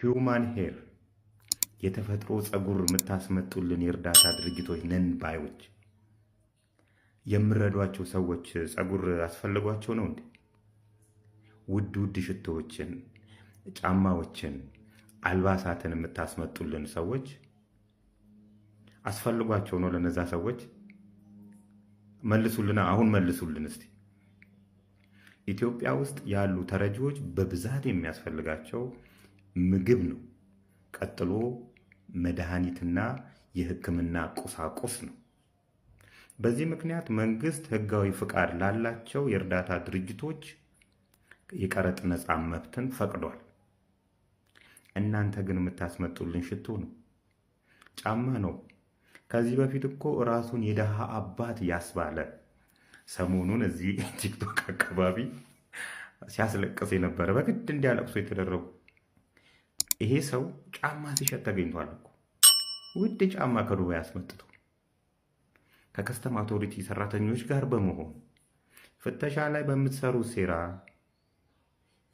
ሂውማን ሄር የተፈጥሮ ጸጉር የምታስመጡልን የእርዳታ ድርጅቶች ነን ባዮች የምረዷቸው ሰዎች ጸጉር አስፈልጓቸው ነው እንዴ? ውድ ውድ ሽቶዎችን፣ ጫማዎችን፣ አልባሳትን የምታስመጡልን ሰዎች አስፈልጓቸው ነው ለነዛ ሰዎች? መልሱልና፣ አሁን መልሱልን እስቲ። ኢትዮጵያ ውስጥ ያሉ ተረጂዎች በብዛት የሚያስፈልጋቸው ምግብ ነው። ቀጥሎ መድኃኒትና የሕክምና ቁሳቁስ ነው። በዚህ ምክንያት መንግስት ህጋዊ ፍቃድ ላላቸው የእርዳታ ድርጅቶች የቀረጥ ነፃ መብትን ፈቅዷል። እናንተ ግን የምታስመጡልን ሽቶ ነው፣ ጫማ ነው። ከዚህ በፊት እኮ ራሱን የደሃ አባት ያስባለ ሰሞኑን እዚህ ቲክቶክ አካባቢ ሲያስለቅስ የነበረ በግድ እንዲያለቅሱ የተደረጉ ይሄ ሰው ጫማ ሲሸጥ ተገኝቷል እኮ። ውድ ጫማ ከዱባይ አስመጥቶ ከከስተም አውቶሪቲ ሰራተኞች ጋር በመሆን ፍተሻ ላይ በምትሰሩ ሴራ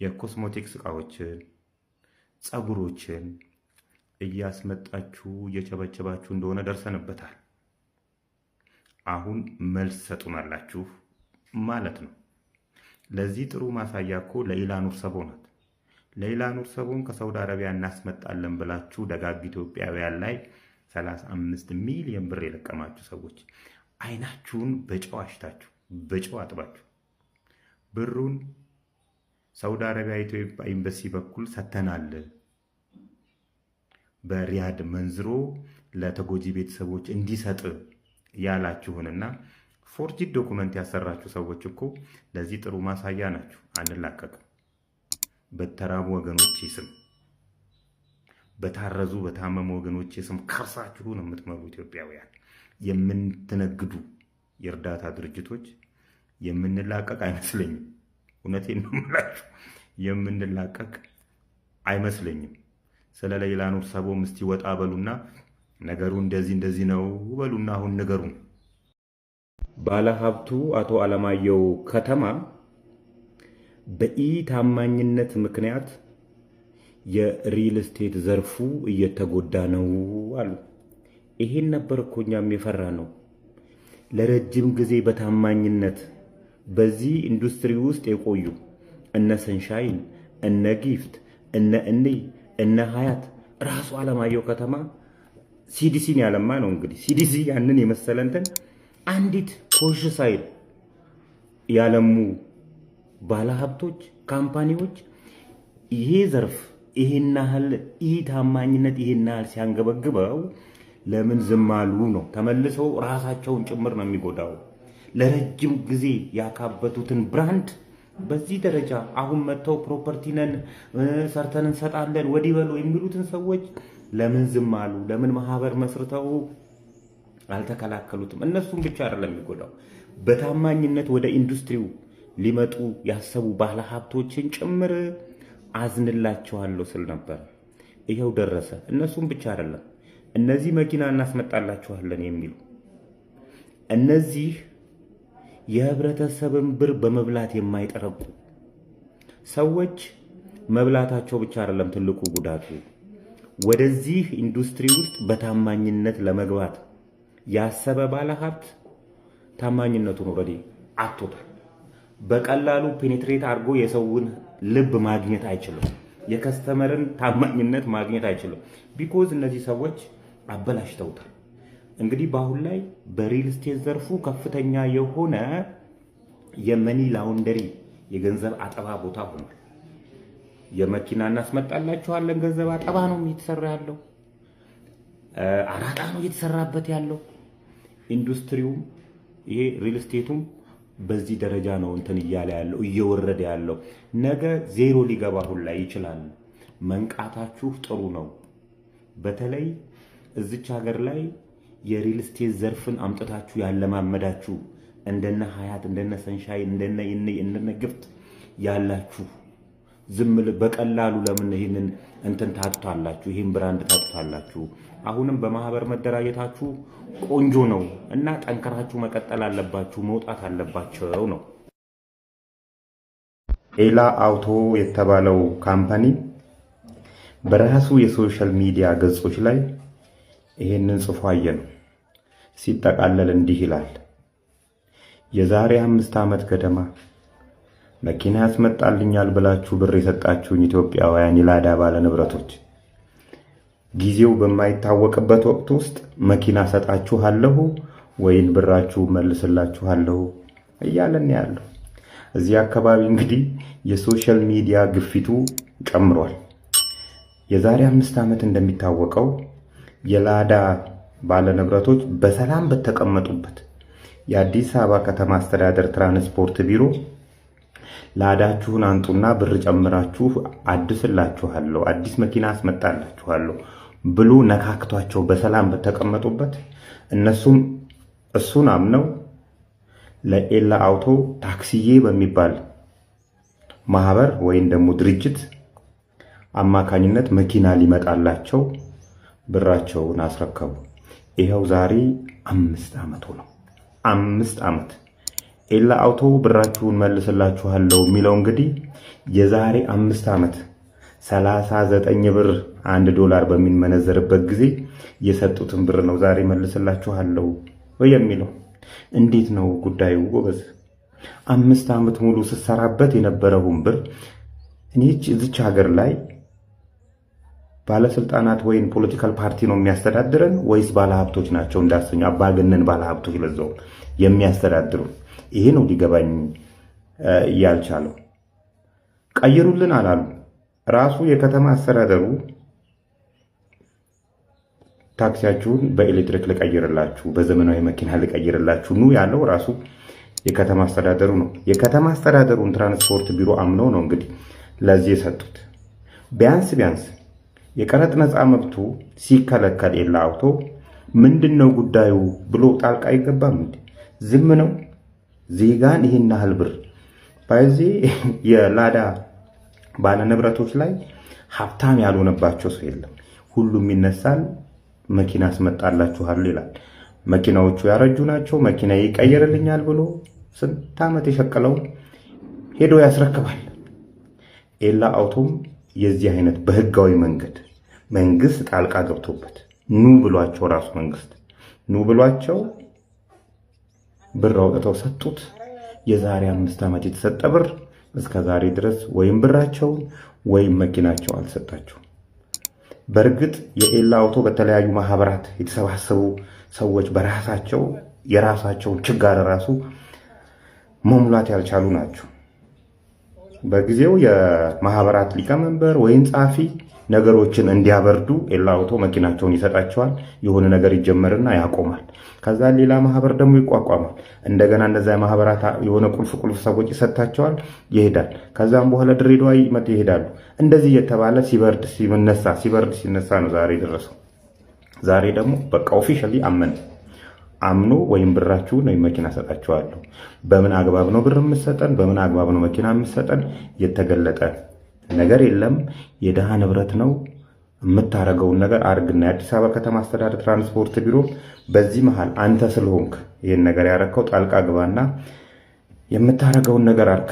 የኮስሞቲክስ እቃዎችን፣ ጸጉሮችን እያስመጣችሁ እየቸበቸባችሁ እንደሆነ ደርሰንበታል። አሁን መልስ ሰጡናላችሁ ማለት ነው። ለዚህ ጥሩ ማሳያ እኮ ለይላ ኑር ሰቦ ናት። ለይላ ኑር ሰቦን ከሳውዲ አረቢያ እናስመጣለን ብላችሁ ደጋግ ኢትዮጵያውያን ላይ 35 ሚሊዮን ብር የለቀማችሁ ሰዎች አይናችሁን በጨው አሽታችሁ በጨው አጥባችሁ ብሩን ሳውዲ አረቢያ ኢትዮጵያ ኤምባሲ በኩል ሰተናል በሪያድ መንዝሮ ለተጎጂ ቤተሰቦች እንዲሰጥ ያላችሁንና ፎርጂድ ዶኩመንት ያሰራችሁ ሰዎች እኮ ለዚህ ጥሩ ማሳያ ናችሁ። አንላቀቅም። በተራቡ ወገኖች ስም፣ በታረዙ በታመሙ ወገኖች ስም ከርሳችሁን የምትመሩ ኢትዮጵያውያን የምትነግዱ የእርዳታ ድርጅቶች የምንላቀቅ አይመስለኝም። እውነቴን ነው የምላችሁ፣ የምንላቀቅ አይመስለኝም። ስለ ለይላ ኑር ሰቦም እስቲ ወጣ በሉና ነገሩ እንደዚህ ነው በሉና አሁን ንገሩን። ባለሀብቱ አቶ አለማየሁ ከተማ በኢታማኝነት ምክንያት የሪል ስቴት ዘርፉ እየተጎዳ ነው አሉ። ይሄን ነበር እኮ እኛም የፈራ ነው። ለረጅም ጊዜ በታማኝነት በዚህ ኢንዱስትሪ ውስጥ የቆዩ እነ ሰንሻይን፣ እነ ጊፍት፣ እነ ሀያት ራሱ አለማየሁ ከተማ ሲዲሲን ያለማ ነው። እንግዲህ ሲዲሲ ያንን የመሰለ እንትን አንዲት ኮሽ ሳይል ያለሙ ባለሀብቶች፣ ካምፓኒዎች ይሄ ዘርፍ ይሄን ያህል ኢታማኝነት ይሄን ያህል ሲያንገበግበው ለምን ዝም አሉ ነው። ተመልሰው ራሳቸውን ጭምር ነው የሚጎዳው። ለረጅም ጊዜ ያካበቱትን ብራንድ በዚህ ደረጃ አሁን መጥተው ፕሮፐርቲ ነን ሰርተን እንሰጣለን ወዲህ በሉ የሚሉትን ሰዎች ለምን ዝም አሉ? ለምን ማህበር መስርተው አልተከላከሉትም? እነሱም ብቻ አይደለም የሚጎዳው፣ በታማኝነት ወደ ኢንዱስትሪው ሊመጡ ያሰቡ ባለ ሀብቶችን ጭምር አዝንላቸዋለሁ ስል ነበር። ይሄው ደረሰ። እነሱም ብቻ አይደለም፣ እነዚህ መኪና እናስመጣላችኋለን የሚሉ እነዚህ የህብረተሰብን ብር በመብላት የማይጠረቁ ሰዎች መብላታቸው ብቻ አይደለም ትልቁ ጉዳቱ። ወደዚህ ኢንዱስትሪ ውስጥ በታማኝነት ለመግባት ያሰበ ባለሀብት ታማኝነቱን ኦልሬዲ አጥቶታል። በቀላሉ ፔኔትሬት አድርጎ የሰውን ልብ ማግኘት አይችልም። የከስተመርን ታማኝነት ማግኘት አይችልም። ቢኮዝ እነዚህ ሰዎች አበላሽተውታል። እንግዲህ በአሁን ላይ በሪል ስቴት ዘርፉ ከፍተኛ የሆነ የመኒ ላውንደሪ የገንዘብ አጠባ ቦታ ሆኗል። የመኪና እናስመጣላችኋለን ገንዘብ አጠባ ነው እየተሰራ ያለው፣ አራጣ ነው እየተሰራበት ያለው። ኢንዱስትሪውም ይሄ ሪል ስቴቱም በዚህ ደረጃ ነው እንትን እያለ ያለው እየወረደ ያለው። ነገ ዜሮ ሊገባ ሁላ ይችላል። መንቃታችሁ ጥሩ ነው። በተለይ እዚች ሀገር ላይ የሪል ስቴት ዘርፍን አምጥታችሁ ያለማመዳችሁ እንደነ ሀያት፣ እንደነ ሰንሻይን፣ እንደነ ግፍት ያላችሁ ዝም በቀላሉ ለምን ይሄንን እንትን ታጥቷላችሁ? ይሄን ብራንድ ታጥቷላችሁ? አሁንም በማህበር መደራጀታችሁ ቆንጆ ነው እና ጠንከራችሁ መቀጠል አለባችሁ፣ መውጣት አለባቸው ነው። ኤላ አውቶ የተባለው ካምፓኒ በራሱ የሶሻል ሚዲያ ገጾች ላይ ይሄንን ጽፎ አየነው። ሲጠቃለል እንዲህ ይላል። የዛሬ 5 ዓመት ገደማ መኪና ያስመጣልኛል ብላችሁ ብር የሰጣችሁኝ ኢትዮጵያውያን የላዳ ባለ ንብረቶች ጊዜው በማይታወቅበት ወቅት ውስጥ መኪና ሰጣችኋለሁ ወይን ብራችሁ መልስላችኋለሁ እያለን ያለው። እዚህ አካባቢ እንግዲህ የሶሻል ሚዲያ ግፊቱ ጨምሯል። የዛሬ 5 ዓመት እንደሚታወቀው የላዳ ባለ ንብረቶች በሰላም በተቀመጡበት የአዲስ አበባ ከተማ አስተዳደር ትራንስፖርት ቢሮ ላዳችሁን አንጡና ብር ጨምራችሁ አድስላችኋለሁ፣ አዲስ መኪና አስመጣላችኋለሁ ብሎ ነካክቷቸው በሰላም በተቀመጡበት እነሱም እሱን አምነው ለኤላ አውቶ ታክሲዬ በሚባል ማህበር ወይም ደግሞ ድርጅት አማካኝነት መኪና ሊመጣላቸው ብራቸውን አስረከቡ። ይኸው ዛሬ 5 ዓመት ነው። 5 ዓመት ኤላ አውቶ ብራችሁን መልስላችኋለሁ የሚለው እንግዲህ የዛሬ 5 ዓመት 39 ብር $1 በሚመነዘርበት ጊዜ የሰጡትን ብር ነው ዛሬ መልስላችኋለሁ የሚለው። እንዴት ነው ጉዳዩ ጎበዝ? 5 ዓመት ሙሉ ስትሰራበት የነበረውን ብር እዚች ሀገር ላይ ባለስልጣናት ወይም ፖለቲካል ፓርቲ ነው የሚያስተዳድረን ወይስ ባለሀብቶች ናቸው? እንዳሰኙ አባገነን ባለሀብቶች ለዛው የሚያስተዳድሩ? ይሄ ነው ሊገባኝ ያልቻለው። ቀይሩልን አላሉ። ራሱ የከተማ አስተዳደሩ ታክሲያችሁን በኤሌክትሪክ ልቀይርላችሁ፣ በዘመናዊ መኪና ልቀይርላችሁ ኑ ያለው ራሱ የከተማ አስተዳደሩ ነው። የከተማ አስተዳደሩን ትራንስፖርት ቢሮ አምነው ነው እንግዲህ ለዚህ የሰጡት። ቢያንስ የቀረጥ ነፃ መብቱ ሲከለከል ኤላ አውቶ ምንድነው ጉዳዩ ብሎ ጣልቃ አይገባም እንዴ? ዝም ነው? ዜጋን ይሄን ያህል ብር ባይዚህ የላዳ ባለ ንብረቶች ላይ ሀብታም ያልሆነባቸው ሰው የለም። ሁሉም ይነሳል፣ መኪና አስመጣላችኋል ይላል። መኪናዎቹ ያረጁ ናቸው፣ መኪና ይቀየርልኛል ብሎ ስንት ዓመት የሸቀለው ሄዶ ያስረክባል። ኤላ አውቶም የዚህ አይነት በህጋዊ መንግስት ጣልቃ ገብቶበት ኑ ብሏቸው ራሱ መንግስት ኑ ብሏቸው ብር አውጥተው ሰጡት። የዛሬ 5 ዓመት የተሰጠ ብር እስከ ዛሬ ድረስ ወይም ብራቸውን ወይም መኪናቸው አልሰጣቸው። በእርግጥ የኤላ አውቶ በተለያዩ ማህበራት የተሰባሰቡ ሰዎች በራሳቸው የራሳቸውን ችጋር ራሱ መሙላት ያልቻሉ ናቸው። በጊዜው የማህበራት ሊቀመንበር ወይም ጻፊ ነገሮችን እንዲያበርዱ ኤላ አውቶ መኪናቸውን ይሰጣቸዋል። የሆነ ነገር ይጀመርና ያቆማል። ከዛ ሌላ ማህበር ደግሞ ይቋቋማል። እንደገና እነዛ ማህበራት የሆነ ቁልፍ ሰዎች ይሰጣቸዋል፣ ይሄዳል። ከዛም በኋላ ድሬዳዋ ይሄዳሉ። እንደዚህ እየተባለ ሲበርድ ሲነሳ ነው ዛሬ ደረሰው። ዛሬ ደግሞ በቃ ኦፊሻሊ አምኖ ወይም ብራችሁን ወይም መኪና ሰጣችኋለሁ። በምን አግባብ ነው ብር የምትሰጠን? በምን አግባብ ነው መኪና የምትሰጠን? የተገለጠ ነገር የለም። የደሃ ንብረት ነው። የምታረገውን ነገር አርግና የአዲስ አበባ ከተማ አስተዳደር ትራንስፖርት ቢሮ በዚህ መሃል አንተ ስለሆንክ ይህን ነገር ያረከው ጣልቃ ግባና የምታረገውን ነገር አርግ።